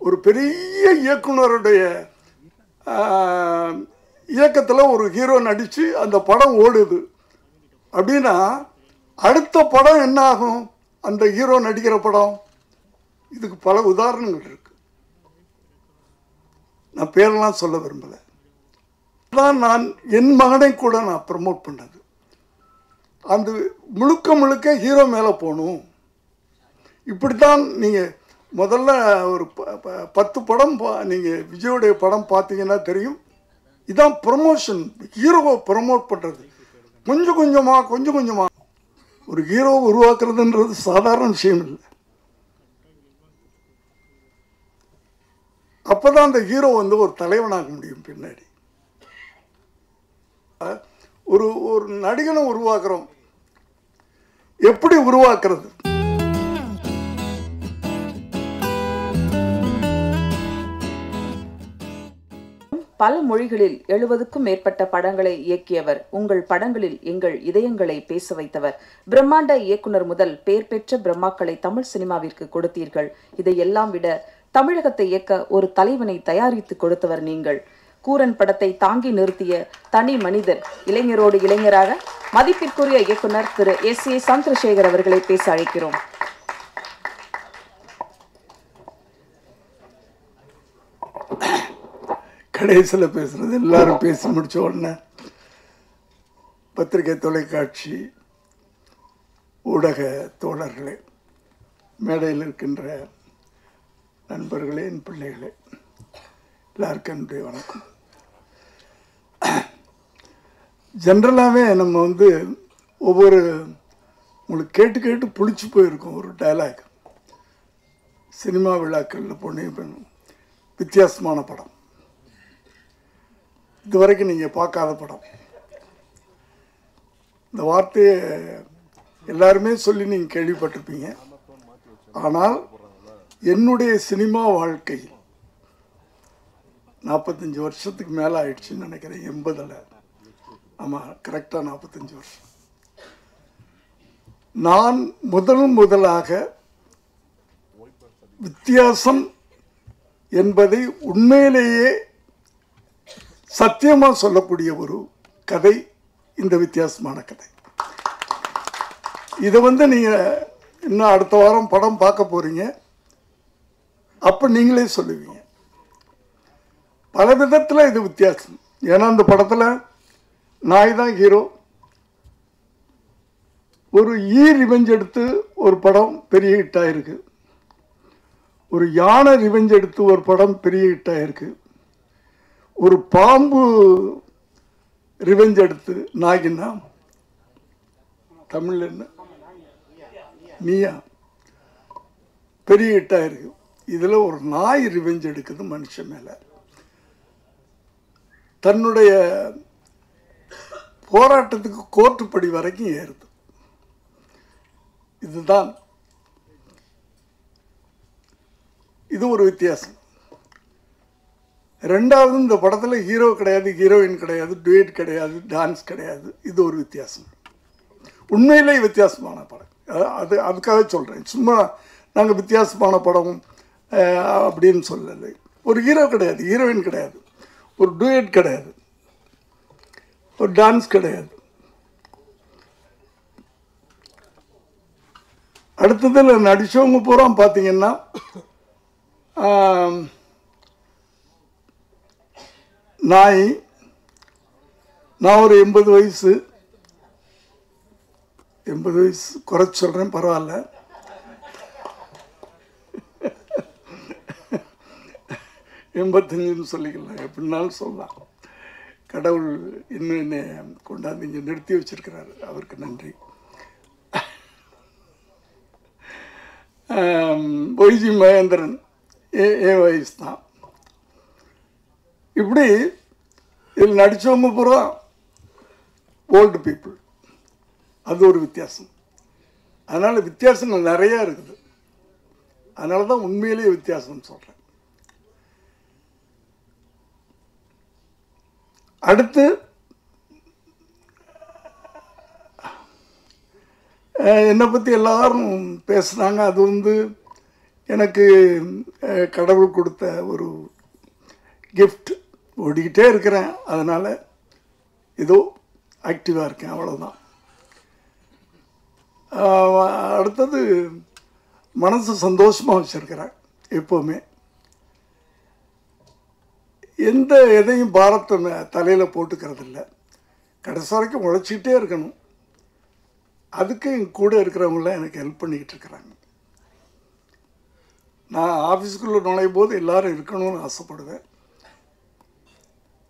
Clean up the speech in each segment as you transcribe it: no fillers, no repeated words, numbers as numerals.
ஒரு பெரிய இயக்குனருடைய இயக்கத்தில் ஒரு ஹீரோ நடித்து அந்த படம் ஓடுது அப்படின்னா அடுத்த படம் என்ன ஆகும்? அந்த ஹீரோ நடிக்கிற படம். இதுக்கு பல உதாரணங்கள் இருக்கு. நான் பேரெல்லாம் சொல்ல விரும்பலை. தான் நான் என் மகனை கூட நான் ப்ரமோட் பண்ணது. அந்த முழுக்க ஹீரோ மேலே போகணும். இப்படித்தான் நீங்கள் முதல்ல ஒரு 10 படம் நீங்கள் விஜயோடைய படம் பார்த்தீங்கன்னா தெரியும். இதான் ப்ரமோஷன். ஹீரோவை ப்ரமோட் பண்ணுறது கொஞ்சம் கொஞ்சமாக ஒரு ஹீரோவை உருவாக்குறதுன்றது சாதாரண விஷயம் இல்லை. அப்போ தான் அந்த ஹீரோ வந்து ஒரு தலைவனாக முடியும். பின்னாடி ஒரு ஒரு நடிகனை உருவாக்குறோம். எப்படி உருவாக்குறது? பல மொழிகளில் 70க்கும் மேற்பட்ட படங்களை இயக்கியவர். உங்கள் படங்களில் எங்கள் இதயங்களை பேச வைத்தவர். பிரம்மாண்ட இயக்குனர் முதல் பெயர் பெற்ற பிரம்மாக்களை தமிழ் சினிமாவிற்கு கொடுத்தீர்கள். இதையெல்லாம் விட தமிழகத்தை இயக்க ஒரு தலைவனை தயாரித்து கொடுத்தவர் நீங்கள். கூரன் படத்தை தாங்கி நிறுத்திய தனி மனிதர், இளைஞரோடு இளைஞராக மதிப்பிற்குரிய இயக்குனர் திரு S.A. சந்திரசேகர் அவர்களை பேச அழைக்கிறோம். கடைசியில் பேசுகிறது எல்லாரும் பேசி முடித்த உடனே பத்திரிகை, தொலைக்காட்சி, ஊடக தோழர்களே, மேடையில் இருக்கின்ற நண்பர்களே, என் பிள்ளைகளே, எல்லாருக்கும் என்னுடைய வணக்கம். ஜென்ரலாகவே நம்ம வந்து ஒவ்வொரு உங்களுக்கு கேட்டு புளிச்சு போயிருக்கோம். ஒரு டைலாக் சினிமா விழாக்களில் போன வித்தியாசமான படம், இதுவரைக்கும் நீங்கள் பார்க்காத படம். இந்த வார்த்தையை எல்லாருமே சொல்லி நீங்கள் கேள்விப்பட்டிருப்பீங்க. ஆனால் என்னுடைய சினிமா வாழ்க்கை 45 வருஷத்துக்கு மேலே ஆயிடுச்சுன்னு நினைக்கிறேன். 80ல், ஆமாம், கரெக்டாக 45 வருஷம். நான் முதலாக வித்தியாசம் என்பதை உண்மையிலேயே சத்தியமாக சொல்லக்கூடிய ஒரு கதை இந்த வித்தியாசமான கதை. இதை வந்து நீங்கள் இன்னும் அடுத்த வாரம் படம் பார்க்க போகிறீங்க. அப்போ நீங்களே சொல்லுவீங்க. பல விதத்தில் இது வித்தியாசம். ஏன்னா அந்த படத்தில் நாய் தான் ஹீரோ. ஒரு ரிவெஞ்ச் எடுத்து ஒரு படம் பெரிய ஹிட் ஆயிருக்கு. ஒரு யானை ரிவெஞ்ச் எடுத்து ஒரு படம் பெரிய ஹிட் ஆயிருக்கு. ஒரு பாம்பு ரிவெஞ்ச் எடுத்து, நாய்னா தமிழ் என்ன, நீயா, பெரிய ஹிட் ஆயிருக்கு. இதில் ஒரு நாய் ரிவெஞ்ச் எடுக்குது மனுஷன் மேலே. தன்னுடைய போராட்டத்துக்கு கோர்ட்டுப்படி வரைக்கும் ஏறுது. இதுதான் இது ஒரு வித்தியாசம். ரெண்டாவது, இந்த படத்தில் ஹீரோ கிடையாது, ஹீரோயின் கிடையாது, டுயட் கிடையாது, டான்ஸ் கிடையாது. இது ஒரு வித்தியாசம். உண்மையிலே வித்தியாசமான படம். அதுக்காக சொல்கிறேன். சும்மா நாங்கள் வித்தியாசமான படம் அப்படின்னு சொல்லலை. ஒரு ஹீரோ கிடையாது, ஹீரோயின் கிடையாது, ஒரு டுயட் கிடையாது, ஒரு டான்ஸ் கிடையாது. அடுத்ததில் நடித்தவங்க பூரா பார்த்தீங்கன்னா நான் ஒரு 80 வயசு குறைச்சி சொல்கிறேன், பரவாயில்ல. 85 சொல்லிக்கலாம், எப்படின்னாலும் சொல்லலாம். கடவுள் இன்னும் என்னை கொண்டாந்து இங்கே நிறுத்தி வச்சிருக்கிறாரு, அவருக்கு நன்றி. ஒய்ஜி மகேந்திரன் என் வயசு தான். இப்படி இதில் நடித்தவங்க பூரா ஓல்டு பீப்புள். அது ஒரு வித்தியாசம். அதனால் வித்தியாசங்கள் நிறையா இருக்குது. அதனால தான் உண்மையிலேயே வித்தியாசம் சொல்கிறேன். அடுத்து என்னை பற்றி எல்லாரும் பேசுனாங்க. அது வந்து எனக்கு கடவுள் கொடுத்த ஒரு கிஃப்ட். ஓடிக்கிட்டே இருக்கிறேன், அதனால் ஏதோ ஆக்டிவாக இருக்கேன், அவ்வளோதான். அடுத்தது மனசு சந்தோஷமாக வச்சுருக்கிறேன். எப்போவுமே எந்த எதையும் பாரத்தை தலையில் போட்டுக்கிறது இல்லை. கடைசி வரைக்கும் உழைச்சிக்கிட்டே இருக்கணும். அதுக்கு என் கூட இருக்கிறவங்களாம் எனக்கு ஹெல்ப் பண்ணிக்கிட்டு இருக்கிறாங்க. நான் ஆஃபீஸுக்குள்ளே நுழையும் போது எல்லோரும் இருக்கணும்னு ஆசைப்படுவேன்.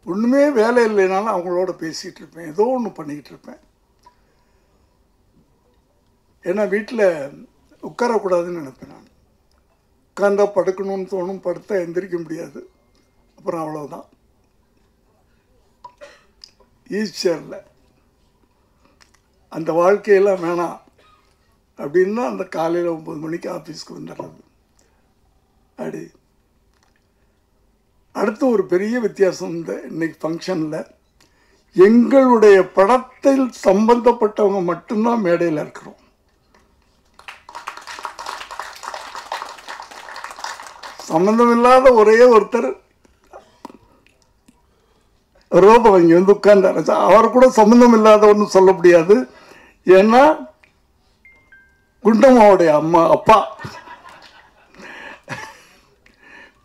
ஒன்றுமே வேலை இல்லைனாலும் அவங்களோட பேசிகிட்டு இருப்பேன், ஏதோ ஒன்று பண்ணிக்கிட்டு இருப்பேன். ஏன்னா வீட்டில் உட்காரக்கூடாதுன்னு நினைப்பேன். நான் உட்காந்தா படுக்கணும்னு தோணும், படுத்தா எந்திரிக்க முடியாது. அப்புறம் அவ்வளோதான், ஈஸியரில் அந்த வாழ்க்கையெல்லாம் வேணாம் அப்படின்னா அந்த காலையில் 9 மணிக்கு ஆஃபீஸ்க்கு வந்துடுறது. அப்படி அடுத்து ஒரு பெரிய வித்தியாசம் இந்த இன்னைக்கு ஃபங்க்ஷனில், எங்களுடைய படத்தில் சம்பந்தப்பட்டவங்க மட்டும்தான் மேடையில் இருக்கிறோம். சம்பந்தமில்லாத ஒரே ஒருத்தர் ரோபோ இங்கே வந்து உட்கார்ந்தார். அவர் கூட சம்பந்தம் இல்லாதவன்னு சொல்ல முடியாது. ஏன்னா குண்டம்மாவுடைய அப்பா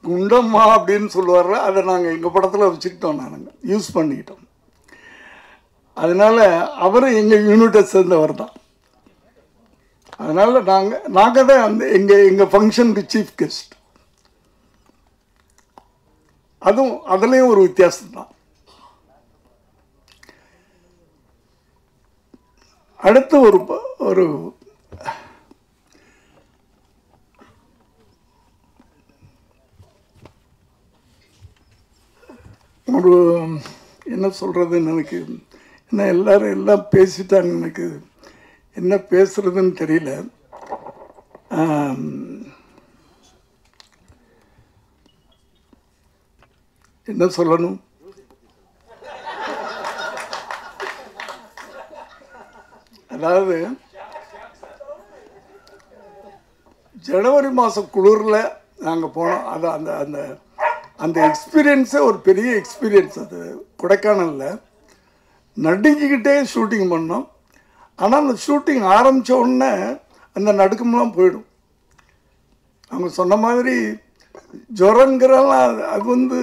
குண்டம்மா அப்படின்னு சொல்லுவார். அதை நாங்கள் எங்கள் படத்தில் வச்சுக்கிட்டோம், நாங்கள் யூஸ் பண்ணிக்கிட்டோம். அதனால் அவரும் எங்கள் யூனிட்டை சேர்ந்தவர் தான். அதனால் நாங்கள் தான் அந்த எங்கள் ஃபங்க்ஷனுக்கு சீஃப் கெஸ்ட். அதுலேயும் ஒரு வித்தியாசம்தான். அடுத்து ஒரு ஒரு என்ன சொல்கிறதுன்னு எனக்கு என்ன எல்லோரும் எல்லாம் பேசிட்டாங்க. எனக்கு என்ன பேசுகிறதுன்னு தெரியல. என்ன சொல்லணும்? அதாவது ஜனவரி மாதம் குளிரில் நாங்கள் போனோம். அது அந்த அந்த அந்த எக்ஸ்பீரியன்ஸே ஒரு பெரிய எக்ஸ்பீரியன்ஸ். அது கொடைக்கானலில் நடுங்கிக்கிட்டே ஷூட்டிங் பண்ணோம். ஆனால் அந்த ஷூட்டிங் ஆரம்பித்த உடனே அந்த நடுக்கமெல்லாம் போயிடும். அவங்க சொன்ன மாதிரி ஜுரங்கிறலாம் அது வந்து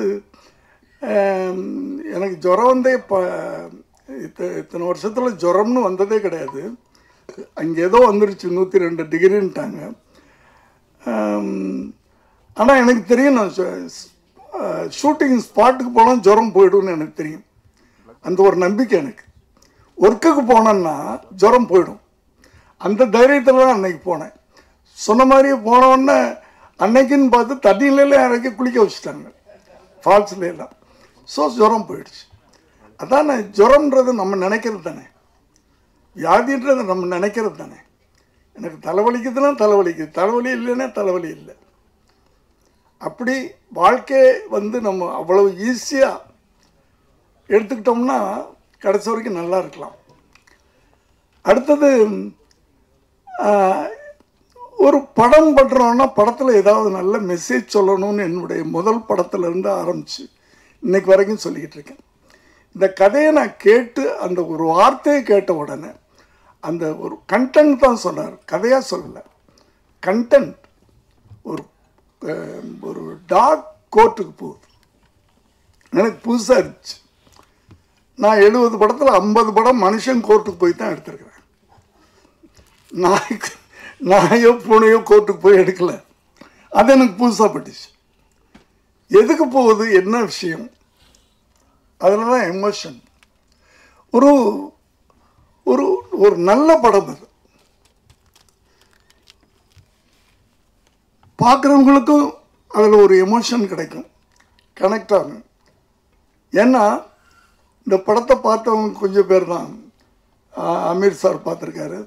எனக்கு ஜுரம் வந்தே இத்தனை வருஷத்தில் ஜுரம்னு வந்ததே கிடையாது. அங்கே ஏதோ வந்துருச்சு 102 டிகிரின்ட்டாங்க. ஆனால் எனக்கு தெரியும், நான் ஷூட்டிங் ஸ்பாட்டுக்கு போனால் ஜுரம் போய்டும்னு எனக்கு தெரியும். அந்த ஒரு நம்பிக்கை எனக்கு. ஒர்க்குக்கு போனேன்னா ஜுரம் போயிடும். அந்த தைரியத்தில் தான் அன்னைக்கு போனேன். சொன்ன மாதிரியே போனோடனே அன்னைக்குன்னு பார்த்து தண்ணியிலலாம் இறக்கி குளிக்க வச்சுட்டாங்க, ஃபால்ஸ்லாம். ஸோ ஜுரம் போயிடுச்சு. அதான் ஜுரம்ன்றது நம்ம நினைக்கிறது தானே, வியாதின்றது நம்ம நினைக்கிறது தானே. எனக்கு தலைவலிக்குதுன்னா தலைவலிக்குது, தலைவலி இல்லைன்னா தலைவலி இல்லை. அப்படி வாழ்க்கை வந்து நம்ம அவ்வளவு ஈஸியாக எடுத்துக்கிட்டோம்னா கடைசி வரைக்கும் நல்லா இருக்கலாம். அடுத்தது ஒரு படம் பண்ணுறோன்னா படத்தில் ஏதாவது நல்ல மெசேஜ் சொல்லணும்னு என்னுடைய முதல் படத்துலேருந்து ஆரம்பித்து இன்னைக்கு வரைக்கும் சொல்லிக்கிட்டு இருக்கேன். இந்த கதையை நான் கேட்டு அந்த ஒரு வார்த்தையை கேட்ட உடனே அந்த ஒரு கண்டென்ட் தான் சொன்னார், கதையாக சொல்லலை. கண்டென்ட் ஒரு டாக் கோர்ட்டுக்கு போகுது. எனக்கு புதுசாக இருந்துச்சு. நான் 70 படத்தில் 50 படம் மனுஷன் கோர்ட்டுக்கு போய் தான் எடுத்திருக்கிறேன். நாயோ பூனையோ கோர்ட்டுக்கு போய் எடுக்கல. அது எனக்கு புதுசாக பட்டுச்சு. எதுக்கு போகுது, என்ன விஷயம், அதில் தான் எமோஷன். ஒரு ஒரு ஒரு நல்ல படம் அது. பார்க்குறவங்களுக்கும் அதில் ஒரு எமோஷன் கிடைக்கும், கனெக்ட் ஆகும். ஏன்னா இந்த படத்தை பார்த்தவங்க கொஞ்சம் பேர் தான். அமீர் சார் பார்த்துருக்காரு,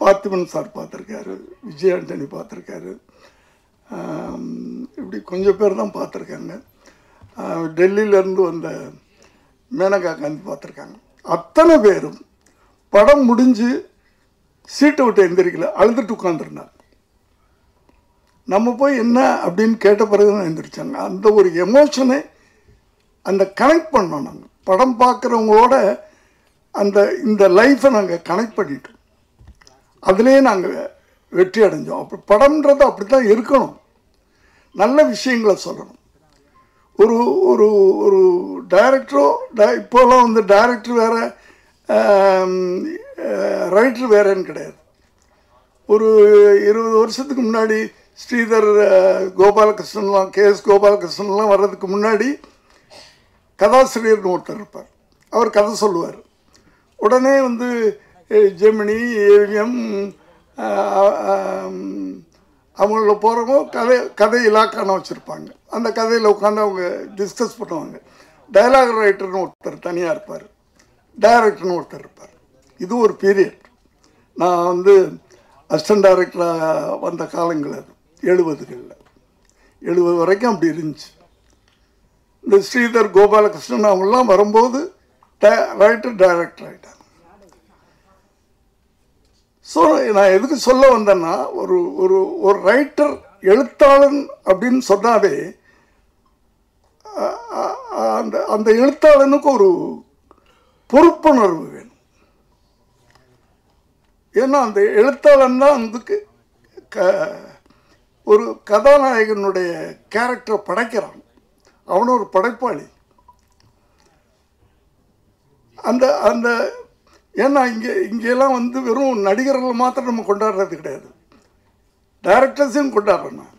பார்த்திபன் சார் பார்த்துருக்காரு, விஜய் ஆண்டனி பார்த்துருக்காரு, இப்படி கொஞ்சம் பேர் தான் பார்த்துருக்காங்க. டெல்லியிலேருந்து வந்த மேனகா காந்தி பார்த்துருக்காங்க. அத்தனை பேரும் படம் முடிஞ்சு சீட்டை விட்டு எந்திரிக்கல, அழுதுட்டு உட்காந்துருந்தாங்க. நம்ம போய் என்ன அப்படின்னு கேட்ட பிறகு தான் எந்திரிச்சாங்க. அந்த ஒரு எமோஷனை அந்த கனெக்ட் பண்ணோம். நாங்கள் படம் பார்க்குறவங்களோட இந்த லைஃப்பை நாங்கள் கனெக்ட் பண்ணிட்டோம். அதுலேயே நாங்கள் வெற்றி அடைஞ்சோம். அப்படி படம்ன்றது அப்படி தான் இருக்கணும். நல்ல விஷயங்களை சொல்லணும். ஒரு ஒரு ஒரு டைரக்டரோ இப்போலாம் வந்து டைரக்டர் வேறு ரைட்டர் வேறேன்னு கிடையாது. ஒரு 20 வருஷத்துக்கு முன்னாடி ஸ்ரீதர் கோபாலகிருஷ்ணன்லாம் KS கோபாலகிருஷ்ணன்லாம் வர்றதுக்கு முன்னாடி கதாசிரியர்னு ஒருத்தர் இருப்பார். அவர் கதை சொல்லுவார். உடனே வந்து ஜெமினி, ஏவிஎம் அவங்கள போகிறவங்க கதை இலாக்கான வச்சுருப்பாங்க. அந்த கதையில் உட்காந்து அவங்க டிஸ்கஸ் பண்ணுவாங்க. டைலாக் ரைட்டர்னு ஒருத்தர் தனியாக இருப்பார், டைரக்டர்னு ஒருத்தர் இருப்பார். இது ஒரு பீரியட். நான் வந்து அசிஸ்டன்ட் டைரக்டராக வந்த காலங்கள் அது 70 வரைக்கும் அப்படி இருந்துச்சு. இந்த ஸ்ரீதர் கோபாலகிருஷ்ணன் அவங்களாம் வரும்போது ரைட்டர் டைரக்டர் ஆகிட்டாங்க. ஸோ நான் எதுக்கு சொல்ல வந்தேன்னா, ஒரு ஒரு ஒரு ரைட்டர் எழுத்தாளன் அப்படின்னு சொன்னாவே அந்த எழுத்தாளனுக்கு ஒரு பொறுப்புணர்வு வேணும். ஏன்னா அந்த எழுத்தாளன் தான் அதுக்கு ஒரு கதாநாயகனுடைய கேரக்டரை படைக்கிறான். அவனும் ஒரு படைப்பாளி. அந்த அந்த ஏன்னா இங்கெல்லாம் வந்து வெறும் நடிகர்கள் மாத்திரம் நம்ம கொண்டாடுறது கிடையாது, டைரக்டர்ஸையும் கொண்டாடுறோம்.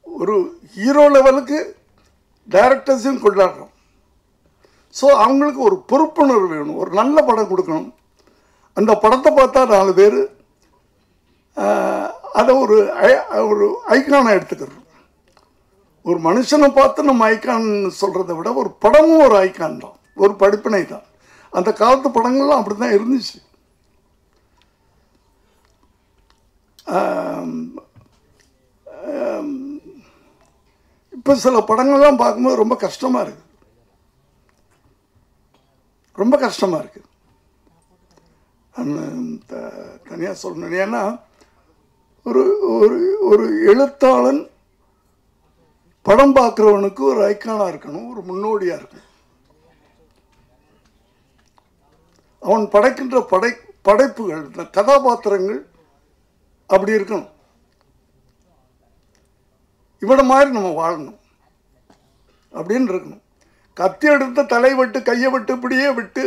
ஒரு ஹீரோ லெவலுக்கு டைரக்டர்ஸையும் கொண்டாடுறோம். ஸோ அவங்களுக்கு ஒரு பொறுப்புணர்வு வேணும். ஒரு நல்ல படம் கொடுக்கணும். அந்த படத்தை பார்த்தா 4 பேர் அதை ஒரு ஐக்கானை எடுத்துக்கிறோம். ஒரு மனுஷனை பார்த்து நம்ம ஐக்கான் சொல்கிறத விட ஒரு படமும் ஒரு ஐக்கான் தான், ஒரு படிப்பினை தான். அந்த காலத்து படங்கள்லாம் அப்படி தான் இருந்துச்சு. இப்போ சில படங்கள்லாம் பார்க்கும்போது ரொம்ப கஷ்டமாக இருக்குது, ரொம்ப கஷ்டமாக இருக்குது. தனியாக சொல்லணும். ஏன்னா ஒரு ஒரு எழுத்தாளன் படம் பார்க்குறவனுக்கு ஒரு ஐக்கானாக இருக்கணும், ஒரு முன்னோடியாக இருக்கணும். அவன் படைக்கின்ற படைப்புகள், கதாபாத்திரங்கள் அப்படி இருக்கணும். இவனை மாதிரி நம்ம வாழணும் அப்படின்னு இருக்கணும். கத்தி எடுத்த தலை வெட்டு, கையை வெட்டு, இப்படியே விட்டு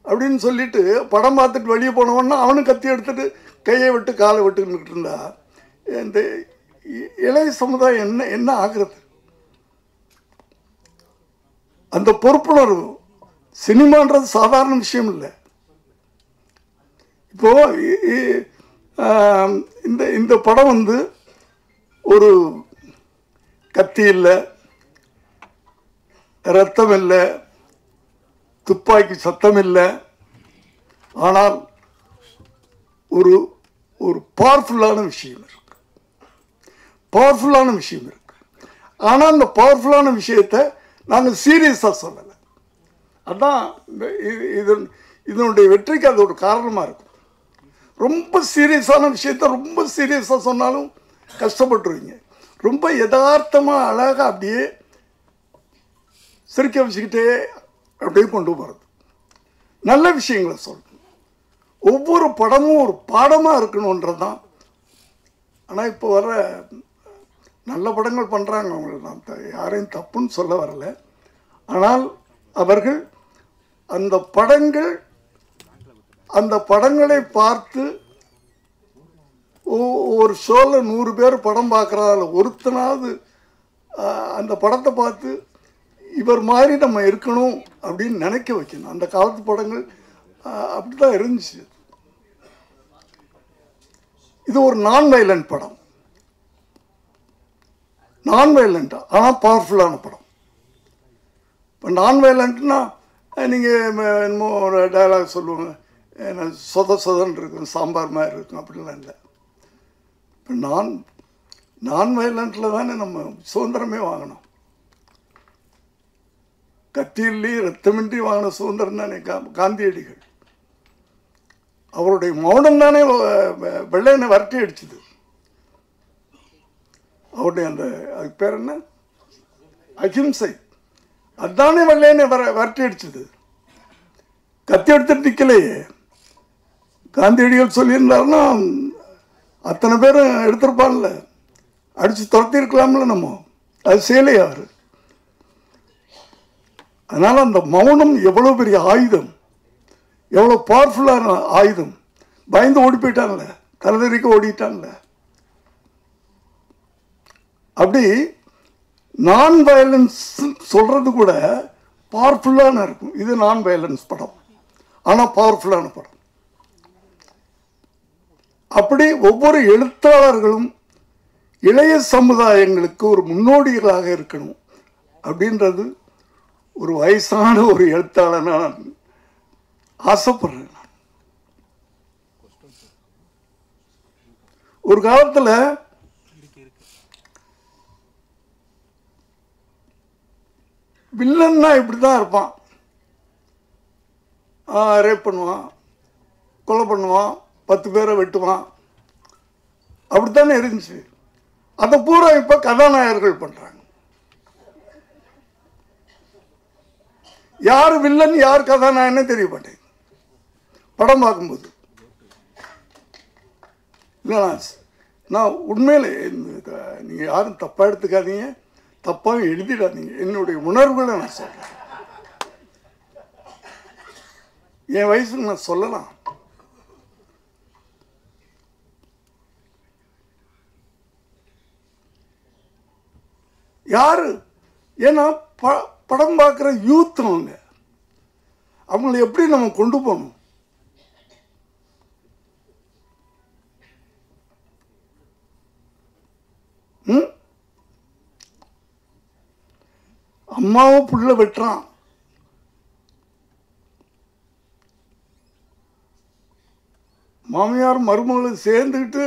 அப்படின்னு சொல்லிட்டு படம் பார்த்துட்டு வெளியே போனவன்னா அவனும் கத்தி எடுத்துட்டு கையை விட்டு காலை விட்டுக்கிட்டு இருந்தா இந்த இளைய சமுதாயம் என்ன ஆகிறது? அந்த பொறுப்புணர்வு. சினிமான்றது சாதாரண விஷயம் இல்லை. இப்போ இந்த படம் வந்து ஒரு கத்தி இல்லை, ரத்தம் இல்லை, துப்பாக்கி சத்தம் இல்லை. ஆனால் ஒரு ஒரு பவர்ஃபுல்லான விஷயம் இருக்கு, பவர்ஃபுல்லான விஷயம் இருக்கு. ஆனால் அந்த பவர்ஃபுல்லான விஷயத்தை நாங்கள் சீரியஸாக சொல்லலை. அதுதான் இதனுடைய வெற்றிக்கு அது ஒரு காரணமாக இருக்கும். ரொம்ப சீரியஸான விஷயத்த ரொம்ப சீரியஸாக சொன்னாலும் கஷ்டப்பட்டுருவீங்க. ரொம்ப யதார்த்தமாக அழகாக அப்படியே சிரிக்க வச்சுக்கிட்டே அப்படியே கொண்டு போகிறது, நல்ல விஷயங்களை சொல்லணும். ஒவ்வொரு படமும் ஒரு பாடமாக இருக்கணுன்றது தான். ஆனால் இப்போ வர நல்ல படங்கள் பண்ணுறாங்க, அவங்களை நான் யாரையும் தப்புன்னு சொல்ல வரல. ஆனால் அவர்கள் அந்த படங்களை பார்த்து ஒரு ஷோவில் 100 பேர் படம் பார்க்குறதால ஒருத்தனாவது அந்த படத்தை பார்த்து இவர் மாதிரி நம்ம இருக்கணும் அப்படின்னு நினைக்க வைக்கணும். அந்த காலத்து படங்கள் அப்படி தான் இருந்துச்சு. இது ஒரு நான் வயலண்ட் படம், நான் வயலண்ட்டாக ஆனால் பவர்ஃபுல்லான படம். இப்போ நான் வயலண்ட்னா நீங்கள் என்னமோ ஒரு டயலாக் சொல்லுவாங்க, சொதன்னு இருக்கும், சாம்பார் மாதிரி இருக்கும், அப்படிலாம் இல்லை. இப்போ நான் வயலண்ட்டில் தானே நம்ம சுதந்திரமே வாங்கணும். கத்தியிலே ரத்தமின்றி வாங்கின சுதந்திரம் தானே காந்தியடிகள். அவருடைய மௌனம் தானே வெள்ளையனை வரட்டி அடிச்சுது. அவருடைய அந்த அதுக்கு பேர் என்ன, அகிம்சை, அதுதானே வெள்ளையனை வரட்டி அடிச்சுது. கத்தி எடுத்துட்டு நிற்கலையே. காந்தியடிகள் சொல்லியிருந்தாருன்னா அத்தனை பேரும் எடுத்திருப்பான்ல, அடித்து துரத்திருக்கலாம்ல. நம்ம அது செய்யலையே அவர். அதனால் அந்த மௌனம் எவ்வளோ பெரிய ஆயுதம், எவ்வளோ பவர்ஃபுல்லான ஆயுதம். பயந்து ஓடி போயிட்டான்ல, தலைதறிக்க ஓடிட்டான்ல. அப்படி நான் வயலன்ஸ் சொல்கிறது கூட பவர்ஃபுல்லான இருக்கும். இது நான் வயலன்ஸ் படம், ஆனால் பவர்ஃபுல்லான படம். அப்படி ஒவ்வொரு எழுத்தாளர்களும் இளைய சமுதாயங்களுக்கு ஒரு முன்னோடிகளாக இருக்கணும் அப்படின்றது ஒரு வயசான ஒரு எழுத்தாளனா நான் ஆசைப்படுறேன். ஒரு காலத்தில் வில்லன்னா இப்படிதான் இருப்பான். ரேப் பண்ணுவான், கொலை பண்ணுவான், 10 பேரை வெட்டுவான், அப்படித்தானே இருந்துச்சு. அதை பூரா இப்ப கதாநாயகர்கள் பண்றாங்க. யார் வில்லன் யார் கதாநாயகனே தெரிய மாட்டேங்குது படம் பார்க்கும்போது. இல்லைண்ணா, நான் உண்மையிலே நீங்க யாரும் தப்பா எடுத்துக்காதீங்க, தப்பாக எழுதிடாதீங்க. என்னுடைய உணர்வுகளை நான் சொல்றேன். என் வயசுக்கு நான் சொல்லலாம். யாரு, ஏன்னா படம் பார்க்குற யூத் அவங்களை எப்படி நம்ம கொண்டு போகணும்? அம்மாவை புள்ள வெட்டுறான், மாமியார் மருமகளும் சேர்ந்துக்கிட்டு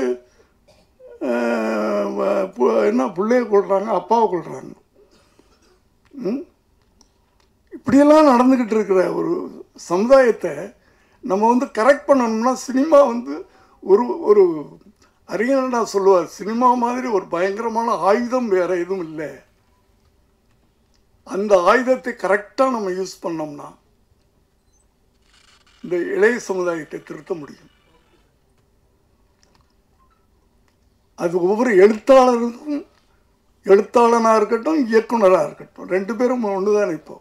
என்ன பிள்ளைய கொள்றாங்க, அப்பாவை கொள்றாங்க. இப்படியெல்லாம் நடந்துக்கிட்டு இருக்கிற ஒரு சமுதாயத்தை நம்ம கரெக்ட் பண்ணணும்னா சினிமா ஒரு ஒரு அறிஞர் நான் சொல்லுவார், சினிமா மாதிரி ஒரு பயங்கரமான ஆயுதம் வேற எதுவும் இல்லை. அந்த ஆயுதத்தை கரெக்டாக நம்ம யூஸ் பண்ணோம்னா இந்த இளைய சமுதாயத்தை திருத்த முடியும். அது ஒவ்வொரு எழுத்தாளருக்கும், எழுத்தாளனாக இருக்கட்டும் இயக்குனராக இருக்கட்டும், 2 பேரும் ஒன்றுதான். இப்போ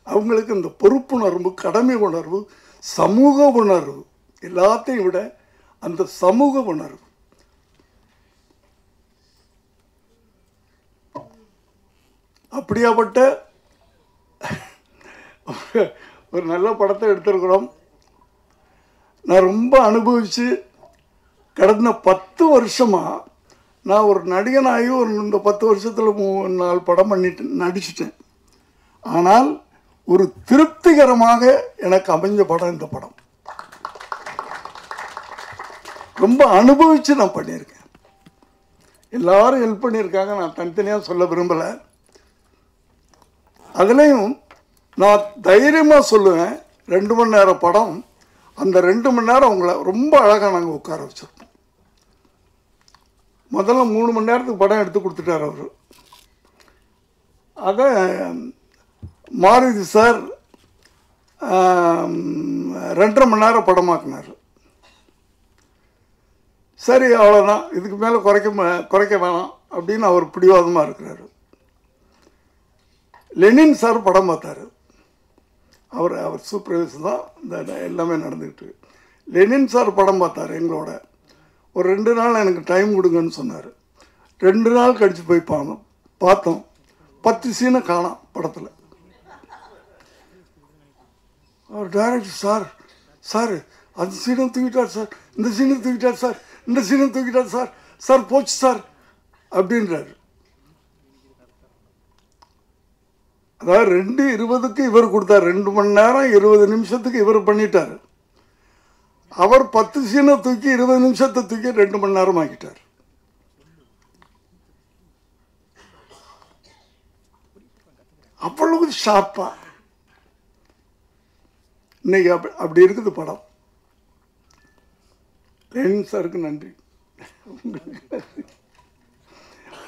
அவங்களுக்கு இந்த பொறுப்புணர்வு, கடமை உணர்வு, சமூக உணர்வு, எல்லாத்தையும் விட அந்த சமூக உணர்வு. அப்படியாப்பட்ட ஒரு நல்ல படத்தை எடுத்திருக்கிறோம். நான் ரொம்ப அனுபவித்து கடந்த 10 வருஷமாக நான் ஒரு நடிகனாகி இந்த 10 வருஷத்தில் 3-4 படம் நடிச்சிட்டேன். ஆனால் ஒரு திருப்திகரமாக எனக்கு அமைஞ்ச படம் இந்த படம். ரொம்ப அனுபவித்து நான் பண்ணியிருக்கேன். எல்லாரும் ஹெல்ப் பண்ணியிருக்காங்க, நான் தனித்தனியாக சொல்ல விரும்பலை. அதுலேயும் நான் தைரியமாக சொல்லுவேன், 2 மணி நேரம் படம். அந்த 2 மணி நேரம் அவங்கள ரொம்ப அழகாக நாங்கள் உட்கார வச்சிருப்போம். முதல்ல 3 மணி நேரத்துக்கு படம் எடுத்து கொடுத்துட்டார் அவர். அதை மாருதி சார் 2.5 மணி நேரம் படமாக்குனார். சரி, அவ்வளோதான், இதுக்கு மேலே குறைக்க வேணாம் அப்படின்னு அவர் பிடிவாதமாக இருக்கிறார். லெனின் சார் படம் பார்த்தார். அவர் சூப்பர்வைசர் தான் இந்த எல்லாமே நடந்துக்கிட்டு. லெனின் சார் படம் பார்த்தார் எங்களோட. ஒரு 2 நாள் எனக்கு டைம் கொடுங்கன்னு சொன்னார். 2 நாள் கழித்து போய் பார்த்தோம். 10 சீனை காணோம் படத்தில். அவர் டைரக்டர், சார் அந்த சீனை தூக்கிட்டார் சார், இந்த சீனை தூக்கிட்டார் சார், இந்த சீனை தூக்கிட்டார் சார், சார் போச்சு சார் அப்படின்றாரு. அதாவது 2:20க்கு இவர் கொடுத்தார், 2 மணி நேரம் 20 நிமிஷத்துக்கு இவர் பண்ணிட்டார். அவர் 10 சீனை தூக்கி 20 நிமிஷத்தை தூக்கி 2 மணி நேரம் ஆக்கிட்டார். அவ்வளவு ஷார்ப்பா இன்னைக்கு அப்படி இருக்குது படம். லெனின் சாருக்கு நன்றி.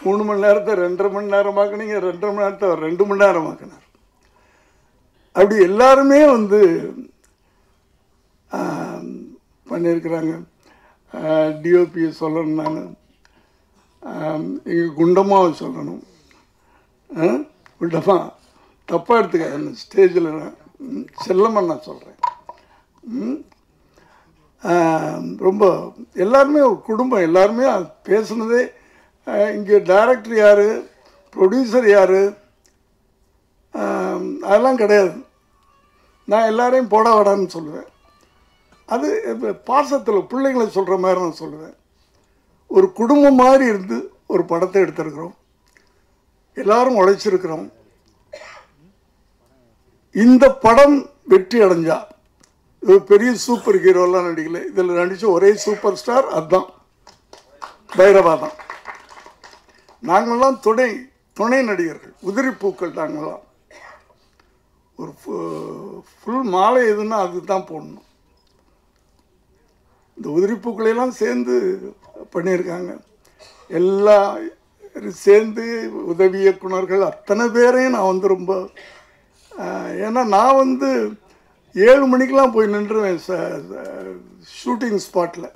3 மணி நேரத்தை 2.5 மணி நேரமாக்குனீங்க, 2.5 மணி நேரத்தை 2 மணி நேரமாக்குனார். அப்படி எல்லாருமே வந்து பண்ணியிருக்கிறாங்க. டிஓபியை சொல்லணும், நான் எங்கள் குண்டம்மாவை சொல்லணும். குண்டம்மா தப்பாக எடுத்துக்க, ஸ்டேஜில் செல்லம்மா நான் சொல்கிறேன். ரொம்ப எல்லாருமே ஒரு குடும்பம், எல்லாருமே பேசுனதே. இங்கே டைரக்டர் யார், ப்ரொடியூசர் யார், அதெல்லாம் கிடையாது. நான் எல்லாரையும் போட வாடான்னு சொல்லுவேன். அது பாசத்தில் பிள்ளைங்களை சொல்கிற மாதிரி நான் சொல்லுவேன். ஒரு குடும்பம் மாதிரி இருந்து ஒரு படத்தை எடுத்திருக்கிறோம், எல்லாரும் உழைச்சிருக்கிறோம். இந்த படம் வெற்றி அடைஞ்சா, பெரிய சூப்பர் ஹீரோலாம் நடிக்கல, இதில் நடித்த ஒரே சூப்பர் ஸ்டார் அதுதான், பைரவா தான். நாங்கள்லாம் துணை நடிகர்கள், உதிரி பூக்கள். நாங்கள்லாம் ஒரு ஃபுல் மாலை எதுன்னா அதுக்கு தான் போடணும். இந்த உதிரி பூக்களையெல்லாம் சேர்ந்து பண்ணியிருக்காங்க. எல்லாம் சேர்ந்து உதவி இயக்குனர்கள் அத்தனை பேரையும் நான் வந்து ரொம்ப, ஏன்னா நான் வந்து 7 மணிக்கெலாம் போய் நின்றுவேன் ஷூட்டிங் ஸ்பாட்டில்.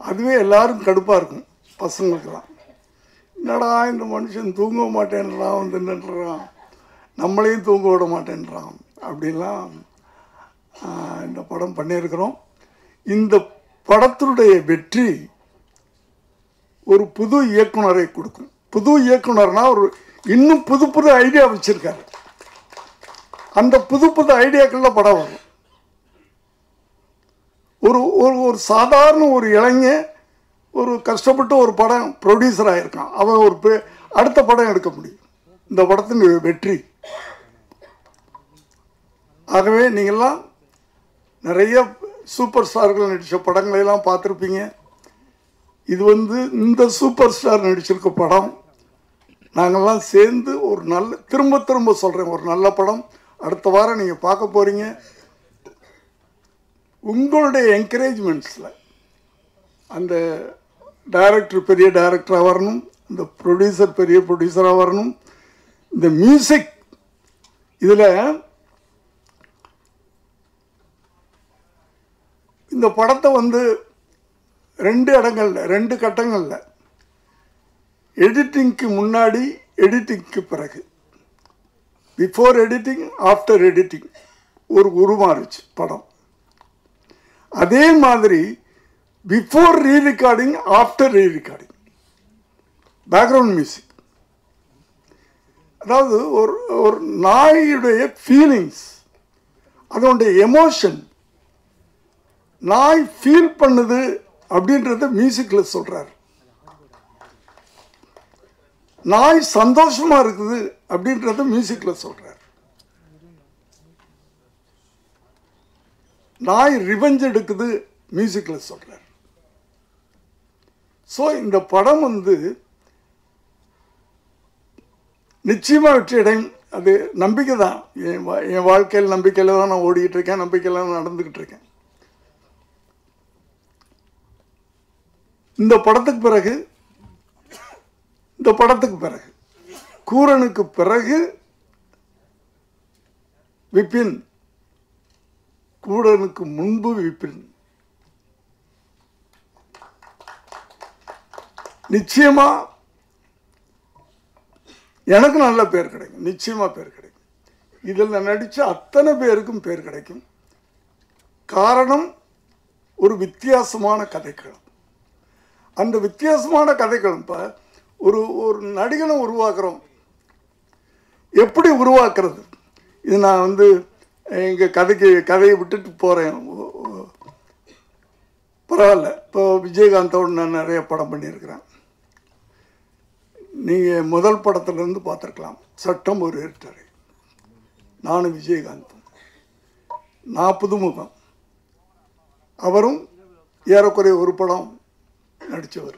அதுவே எல்லோரும் கடுப்பாக இருக்கும் பசங்களுக்கெல்லாம். என்னடா இந்த மனுஷன் தூங்க மாட்டேன்றான், வந்து நின்றுறான், நம்மளையும் தூங்க விட மாட்டேன்றான் அப்படின்லாம் இந்த படம் பண்ணியிருக்கிறோம். இந்த படத்தினுடைய வெற்றி ஒரு புது இயக்குனரை கொடுக்கும். புது இயக்குனர்னா ஒரு இன்னும் புது புது ஐடியா வச்சுருக்காரு. அந்த புது புது ஐடியாக்களில் படம் வரும். ஒரு ஒரு சாதாரண ஒரு இளைஞன் ஒரு கஷ்டப்பட்டு ஒரு படம் ப்ரொடியூசர் ஆகியிருக்கான், அவன் ஒரு அடுத்த படம் எடுக்க முடியும். இந்த படத்தின் வெற்றி. ஆகவே நீங்கள்லாம் நிறைய சூப்பர் ஸ்டார்கள் நடித்த படங்களெல்லாம் பார்த்துருப்பீங்க. இது வந்து இந்த சூப்பர் ஸ்டார் நடிச்சிருக்க படம். நாங்கள்லாம் சேர்ந்து ஒரு நல்ல, திரும்ப திரும்ப சொல்கிறேன், ஒரு நல்ல படம் அடுத்த வாரம் நீங்கள் பார்க்க போகிறீங்க. உங்களுடைய என்கரேஜ்மெண்ட்ஸில் அந்த டைரக்டர் பெரிய டைரக்டராக வரணும், இந்த ப்ரொடியூசர் பெரிய ப்ரொடியூசராக வரணும். இந்த மியூசிக் இதில் இந்த படத்தை வந்து 2 இடங்களில் 2 கட்டங்களில், எடிட்டிங்க்கு முன்னாடி, எடிட்டிங்க்கு பிறகு, பிஃபோர் எடிட்டிங் ஆஃப்டர் எடிட்டிங் ஒரு உருமாறுச்சு படம். அதே மாதிரி பிஃபோர் ரீ ரெக்கார்டிங் ஆஃப்டர் ரீ ரெக்கார்டிங் பேக்ரவுண்ட் மியூசிக். அதாவது ஒரு நாயுடைய ஃபீலிங்ஸ், அதனுடைய எமோஷன், நாய் ஃபீல் பண்ணுது அப்படின்றத மியூசிக்கில் சொல்கிறார். நாய் சந்தோஷமாக இருக்குது அப்படின்றத மியூசிக்கில் சொல்கிறார். நாய் ரிவெஞ்ச் எடுக்குது மியூசிக்கில் சொல்கிறார். ஸோ இந்த படம் வந்து நிச்சயமாக வெற்றி அடையும். அது நம்பிக்கை தான். என் வாழ்க்கையில் நம்பிக்கையில் தான் நான் ஓடிக்கிட்டு இருக்கேன், நம்பிக்கையில் தான் நடந்துக்கிட்டு இருக்கேன். இந்த படத்துக்கு பிறகு கூரனுக்கு பிறகு விபின், கூரனுக்கு முன்பு விபின். நிச்சயமா எனக்கு நல்ல பேர் கிடைக்கும், நிச்சயமா பேர் கிடைக்கும். இதில் நடித்த அத்தனை பேருக்கும் பேர் கிடைக்கும். காரணம் ஒரு வித்தியாசமான கதைக்களம். அந்த வித்தியாசமான கதைக்களம் இப்போ ஒரு நடிகனை உருவாக்குறோம், எப்படி உருவாக்குறது? இது நான் வந்து எங்கள் கதையை விட்டுட்டு போகிறேன், பரவாயில்ல. இப்போ விஜயகாந்தோடு நான் நிறைய படம் பண்ணியிருக்கிறேன். நீங்கள் முதல் படத்துலேருந்து பார்த்துருக்கலாம், சட்டம் ஒரு இருட்டறை. நானும் விஜயகாந்தும், நான் புதுமுகம், அவரும் ஏறக்குறைய ஒரு படம் நடித்தவர்.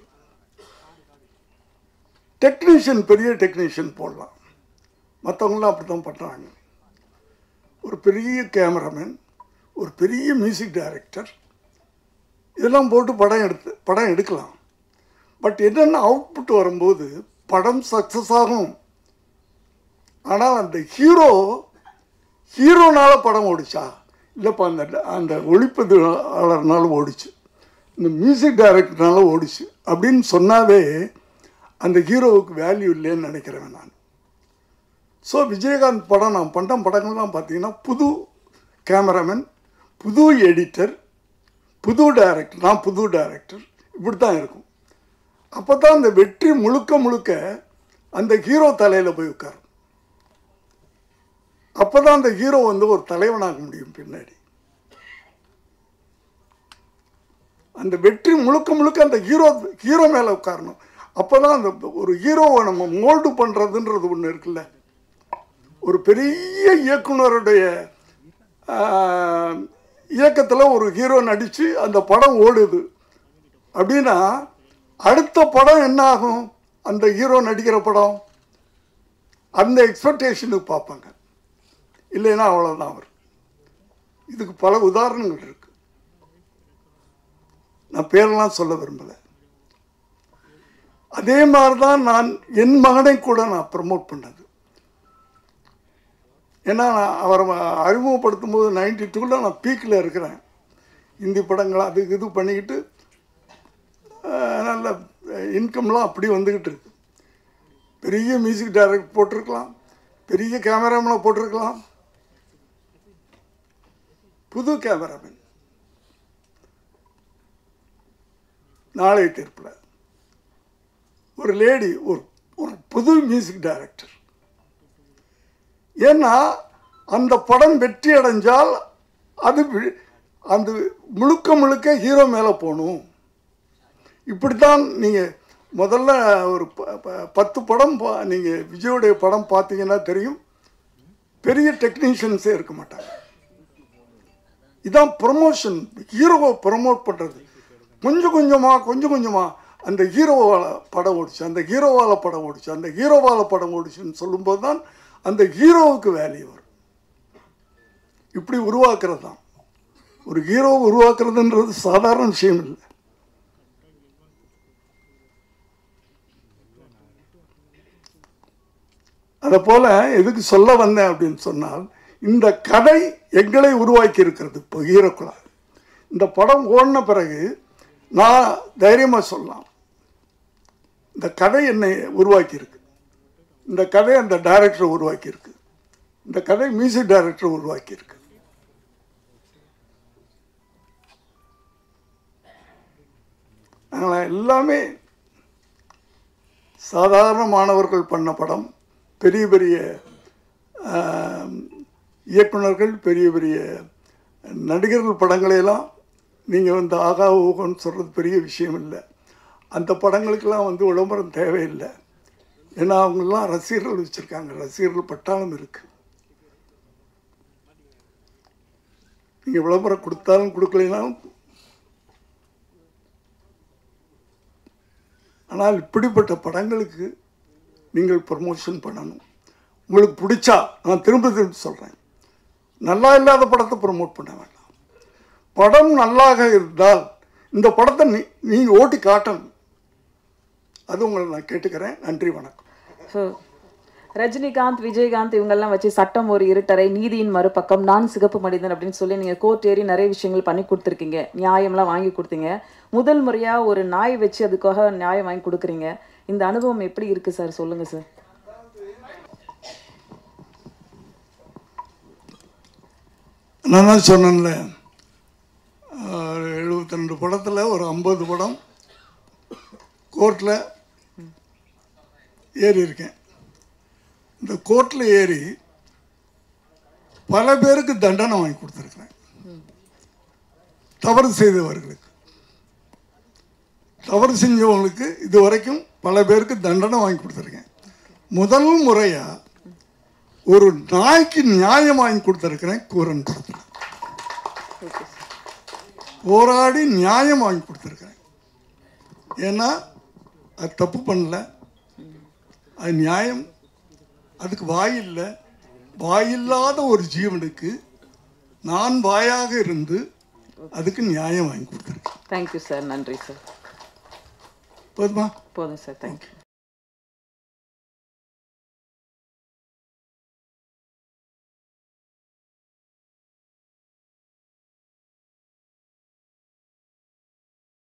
டெக்னீஷியன், பெரிய டெக்னீஷியன் போடலாம், மற்றவங்களாம் அப்படி தான் பண்ணுறாங்க. ஒரு பெரிய கேமராமேன், ஒரு பெரிய மியூசிக் டைரக்டர், இதெல்லாம் போட்டு படம் எடுக்கலாம். பட் என்னென்ன அவுட்புட் வரும்போது படம் சக்ஸஸ் ஆகும். ஆனால் அந்த ஹீரோனால படம் ஓடிச்சா இல்லைப்பா அந்த ஒளிப்பதிவாளர்னால ஓடிச்சு, இந்த மியூசிக் டைரக்டர்னால ஓடிச்சு அப்படின்னு சொன்னாவே அந்த ஹீரோவுக்கு வேல்யூ இல்லைன்னு நினைக்கிறேன் நான். ஸோ விஜயகாந்த் படம் நான் பண்ணுற படங்கள்லாம் பார்த்தீங்கன்னா புது கேமராமேன், புது எடிட்டர், புது டைரக்டர், நான் புது டைரக்டர், இப்படி தான் இருக்கும். அப்போ தான் அந்த வெற்றி முழுக்க அந்த ஹீரோ தலையில் போய் உட்காரும். அப்போ தான் அந்த ஹீரோ வந்து ஒரு தலைவனாக முடியும். பின்னாடி அந்த வெற்றி முழுக்க அந்த ஹீரோ மேலே உட்காரணும். அப்போ தான் அந்த ஒரு ஹீரோவை நம்ம மோல்டு பண்ணுறதுன்றது ஒன்று இருக்குல்ல. ஒரு பெரிய இயக்குனருடைய இயக்கத்தில் ஒரு ஹீரோ நடித்து அந்த படம் ஓடுது அப்படின்னா அடுத்த படம் என்ன ஆகும்? அந்த ஹீரோ நடிக்கிற படம் அந்த எக்ஸ்பெக்டேஷனுக்கு பார்ப்பாங்க. இல்லைன்னா அவ்வளோதான் வரும். இதுக்கு பல உதாரணங்கள் இருக்கு. நான் பேரெல்லாம் சொல்ல விரும்பலை. அதே மாதிரி தான் நான் என் மகனை கூட நான் ப்ரமோட் பண்ணது. ஏன்னா நான் அவரை அறிமுகப்படுத்தும் போது 92 நான் பீக்கில் இருக்கிறேன். ஹிந்தி படங்கள் அது இது பண்ணிக்கிட்டு நல்ல இன்கம்லாம் அப்படி வந்துக்கிட்டு இருக்கு. பெரிய மியூசிக் டைரக்டர் போட்டிருக்கலாம், பெரிய கேமராமேனை போட்டிருக்கலாம். புது கேமராமேன் நாளைய தீர்ப்பில் ஒரு லேடி, ஒரு புது மியூசிக் டைரக்டர். ஏன்னா அந்த படம் வெற்றி அடைஞ்சால் அது அந்த முழுக்க ஹீரோ மேலே போகணும். இப்படித்தான் நீங்கள் முதல்ல ஒரு 10 படம் நீங்கள் விஜயோடைய படம் பார்த்தீங்கன்னா தெரியும், பெரிய டெக்னீஷியன்ஸே இருக்க மாட்டாங்க. இதான் ப்ரமோஷன், ஹீரோவை ப்ரமோட் பண்ணுறது. கொஞ்சம் கொஞ்சமாக அந்த ஹீரோவால் படம் ஓடிச்சு, அந்த ஹீரோவால் படம் ஓடிச்சு, அந்த ஹீரோவால் படம் ஓடிச்சுன்னு சொல்லும்போது தான் அந்த ஹீரோவுக்கு வேல்யூ வரும். இப்படி உருவாக்குறது தான். ஒரு ஹீரோவை உருவாக்குறதுன்றது சாதாரண விஷயம் இல்லை. அதை போல் எதுக்கு சொல்ல வந்தேன் அப்படின்னு சொன்னால், இந்த கதை எங்களை உருவாக்கி இருக்கிறது. இப்போ ஹீரோக்குள்ள இந்த படம் ஓடின பிறகு நான் தைரியமாக சொல்லலாம், இந்த கதை என்னை உருவாக்கியிருக்கு, இந்த கதை அந்த டைரக்டரை உருவாக்கியிருக்கு, இந்த கதை மியூசிக் டைரக்டரை உருவாக்கியிருக்கு. அதனால் எல்லாமே சாதாரண மாணவர்கள் பண்ண படம். பெரிய பெரிய இயக்குனர்கள், பெரிய நடிகர்கள் படங்களையெல்லாம் நீங்கள் வந்து ஆகா ஊகன்னு சொல்கிறது பெரிய விஷயம் இல்லை. அந்த படங்களுக்கெல்லாம் வந்து விளம்பரம் தேவையில்லை. ஏன்னா அவங்கெல்லாம் ரசிகர்கள் வச்சுருக்காங்க, ரசிகர்கள் பட்டாலும் இருக்குது. நீங்கள் விளம்பரம் கொடுத்தாலும் கொடுக்கலைனாலும். ஆனால் இப்படிப்பட்ட படங்களுக்கு நீங்கள் ப்ரமோஷன் பண்ணணும். உங்களுக்கு பிடிச்சா, நான் திரும்ப சொல்கிறேன், நல்லா இல்லாத படத்தை ப்ரமோட் பண்ண வேண்டாம். படம் நல்லாக இருந்தால் இந்த படத்தை நீங்கள் ஓட்டி காட்டணும். அது உங்களை நான் கேட்டுக்கிறேன். நன்றி, வணக்கம். ரஜினிகாந்த், விஜயகாந்த் இவங்கெல்லாம் வச்சு சட்டம் ஒரு இருட்டறை, நீதியின் மறுபக்கம், நான் சிகப்பு மனிதன் அப்படின்னு சொல்லி நீங்கள் கோர்ட் ஏறி நிறைய விஷயங்கள் பண்ணி கொடுத்துருக்கீங்க, நியாயம்லாம் வாங்கி கொடுத்தீங்க. முதல் முறையாக ஒரு நாய் வச்சு அதுக்காக நியாயம் வாங்கி கொடுக்குறீங்க. இந்த அனுபவம் எப்படி இருக்குது சார்? சொல்லுங்கள் சார். நான் தான் சொன்னேன்ல, 72 படத்தில் ஒரு 50 படம் கோர்ட்டில் ஏறி இருக்கேன். இந்த கோர்ட்டில் ஏறி பல பேருக்கு தண்டனை வாங்கி கொடுத்துருக்குறேன். தவறு செய்தவர்களுக்கு, தவறு செஞ்சவங்களுக்கு இது வரைக்கும் பல பேருக்கு தண்டனை வாங்கி கொடுத்துருக்கேன். முதல் முறையாக ஒரு நாய்க்கு நியாயம் வாங்கி கொடுத்துருக்கிறேன். கூரன் படத்தில் போராடி நியாயம் வாங்கி கொடுத்துருக்கிறேன். ஏன்னா அது தப்பு பண்ணல, அது நியாயம். அதுக்கு வாயில்லை, வாயில்லாத ஒரு ஜீவனுக்கு நான் வாயாக இருந்து அதுக்கு நியாயம் வாங்கி கொடுத்துருக்கேன். Thank you sir. நன்றி சார். போதுமா? போதும் சார். தேங்க்யூ.